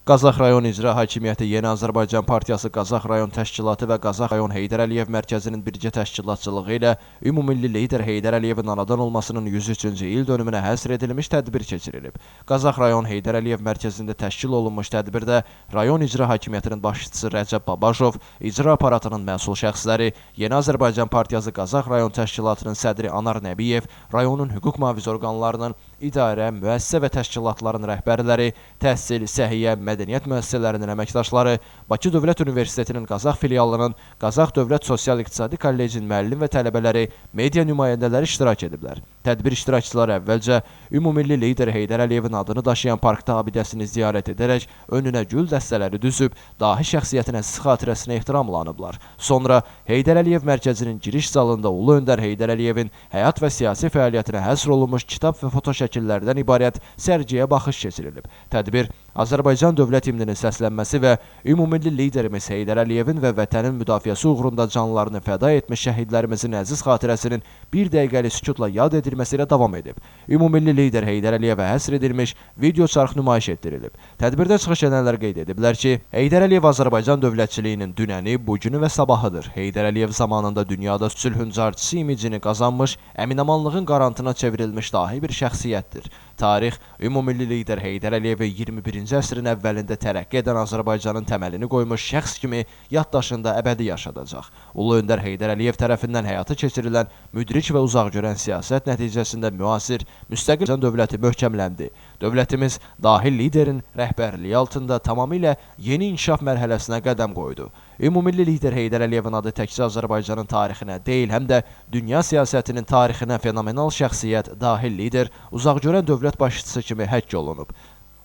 Qazax rayon İcra Hakimiyyəti Yeni Azərbaycan Partiyası Qazax rayon təşkilatı və Qazax rayon Heydər Əliyev mərkəzinin birgə təşkilatçılığı ilə ümumilli lider Heydər Əliyevin anadan olmasının 103-cü il dönümünə həsr edilmiş tədbir keçirilib. Qazax rayon Heydər Əliyev mərkəzində təşkil olunmuş tədbirdə rayon İcra Hakimiyyətinin başçısı Rəcəb Babaşov, icra aparatının məsul şəxsləri, Yeni Azərbaycan Partiyası Qazax rayon təşkilatının sədri Anar Nəbiyev, rayonun hüquq mühafizə orqanlarının, idarə, müəssisə və təşkilatların rəhbərləri, təhsil, səhiyyə, mədəniyyət müəssisələrinin əməkdaşları, Bakı Dövlət Universitetinin Qazax filialının, Qazax Dövlət Sosial-İqtisadi Kollecinin müəllim və tələbələri, media nümayəndələri iştirak ediblər. Tədbir iştirakçıları əvvəlcə ümumilli lider Heydər Əliyevin adını daşıyan parkda abidəsini ziyarət edərək önünə gül dəstələri düzüb, dahi şəxsiyyətin əziz xatirəsinə ehtiramlanıblar. Sonra Heydər Əliyev mərkəzinin giriş zalında Ulu Öndər Heydər Əliyevin həyat və siyasi fəaliyyətinə həsr olunmuş kitab və fotoşəkillərdən ibarət sərgiyə baxış keçirilib. Tədbir Azərbaycan dövlət himninin səslənməsi və ümumilli liderimiz Heydər Əliyevin və vətənin müdafiəsi uğrunda canlarını fəda etmiş şəhidlərimizin əziz xatirəsinin bir dəqiqəlik sükutla yad edilməsi ilə davam edib. Ümumilli lider Heydər Əliyevə həsr edilmiş video çarx nümayiş etdirilib. Tədbirdə çıxış edənlər qeyd ediblər ki, Heydər Əliyev Azərbaycan dövlətçiliyinin dünəni, bugünü və sabahıdır. Heydər Əliyev zamanında dünyada sülhün carçısı imicini qazanmış, əminamanlığın qarantına çevrilmiş dahi bir şəxsiyyətdir. Tarix, ümumilli lider Heydər Əliyevi 21-ci əsrin əvvəlində tərəqqi edən Azərbaycanın təməlini qoymuş şəxs kimi yaddaşında əbədi yaşadacaq. Ulu Öndər Heydər Əliyev tərəfindən həyata keçirilən müdrik və uzaqgörən siyasət nəticəsində müasir, müstəqil dövləti möhkəmləndi. Dövlətimiz dahi liderin rəhbərliyi altında tamamilə yeni inkişaf mərhələsinə qədəm qoydu. Ümumilli lider Heydər Əliyevin adı təkcə Azərbaycanın tarixinə deyil, həm də dünya siyasətinin tarixinə fenomenal şəxsiyyət, dahi lider, uzaqgörən dövlət başçısı kimi həkk olunub.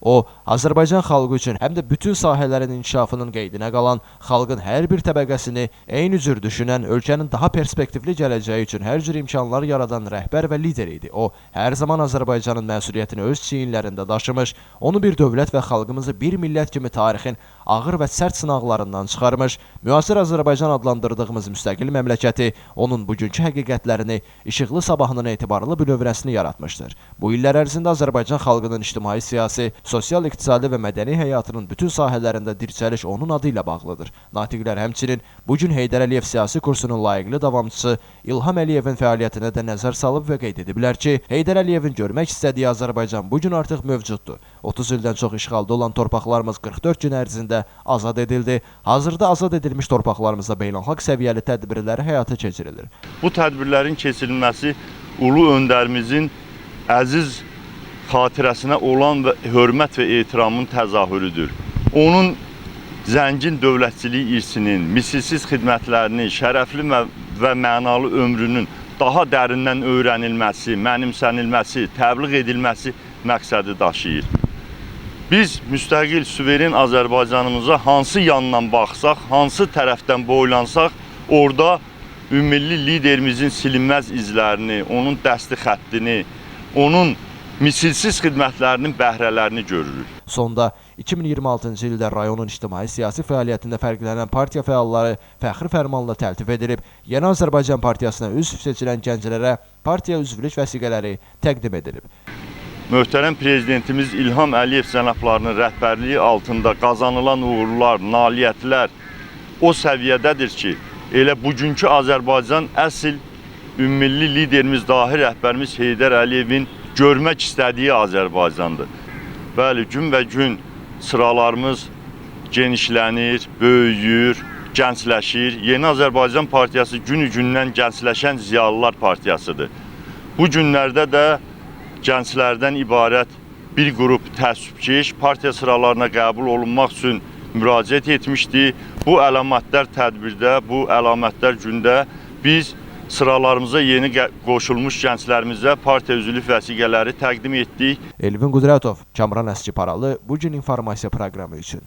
O, Azərbaycan xalqı üçün həm də bütün sahələrin inkişafının qeydinə qalan, xalqın hər bir təbəqəsini eyni cür düşünən, ölkənin daha perspektivli gələcəyi üçün hər cür imkanlar yaradan rəhbər və lider idi. O, hər zaman Azərbaycanın məsuliyyətini öz çiyinlərində daşımış, onu bir dövlət və xalqımızı bir millət kimi tarixin ağır və sərt sınaqlarından çıxarmış, müasir Azərbaycan adlandırdığımız müstəqil məmləkəti, onun bugünkü həqiqətlərini, işıqlı sabahının etibarlı bünövrəsini yaratmışdır. Bu illər ərzində Azərbaycan xalqının ictimai siyasi, sosial, iqtisadi və mədəni həyatının bütün sahələrində dirçəliş onun adı ilə bağlıdır. Natiqlər həmçinin bugün Heydər Əliyev siyasi kursunun layiqli davamçısı İlham Əliyevin fəaliyyətinə də nəzər salıb və qeyd ediblər ki, Heydər Əliyevin görmək istədiyi Azərbaycan bugün artıq mövcuddur. 30 ildən çox işğalda olan torpaqlarımız 44 gün ərzində azad edildi. Hazırda azad edilmiş torpaqlarımızda beynəlxalq səviyyəli tədbirləri həyata keçirilir. Bu tədbirlərin keçirilməsi Ulu Öndərimizin əziz xatirəsinə olan hörmət və ehtiramın təzahürüdür. Onun zəngin dövlətçilik irsinin, misilsiz xidmətlərinin, şərəfli və mənalı ömrünün daha dərindən öyrənilməsi, mənimsənilməsi, təbliğ edilməsi məqsədi daşıyır. Biz müstəqil, suveren Azərbaycanımıza hansı yandan baxsaq, hansı tərəfdən boylansaq, orada ümummilli liderimizin silinməz izlərini, onun dəsti xəttini, onun misilsiz xidmətlərinin bəhrələrini görürük. Sonda 2026-cı ildə rayonun ictimai-siyasi fəaliyyətində fərqlənən partiya fəalları fəxri fərmanla təltif edilib, Yeni Azərbaycan Partiyasına üzv seçilən gənclərə partiya üzvlük vəsiqələri təqdim edilib. Möhtərəm Prezidentimiz İlham Əliyev cənablarının rəhbərliyi altında qazanılan uğurlar, nailiyyətlər o səviyyədədir ki, elə bugünkü Azərbaycan əsl ümummilli liderimiz, dahi rəhbərimiz Heydər Əliyevin görmək istədiyi Azərbaycandır. Bəli, gün və gün sıralarımız genişlənir, böyüyür, gəncləşir. Yeni Azərbaycan Partiyası günü-gündən gəncləşən ziyalılar partiyasıdır. Bu günlərdə də gənclərdən ibarət bir qrup təəssübkeş partiya sıralarına qəbul olunmaq üçün müraciət etmişdi. Bu əlamətlər tədbirdə, bu əlamətlər gündə biz sıralarımıza yeni qoşulmuş gənclərimizə partiya üzvlük vəsiqələri təqdim etdik. Elvin Qudratov, Kamran Əskiparalı, Bugün informasiya proqramı üçün.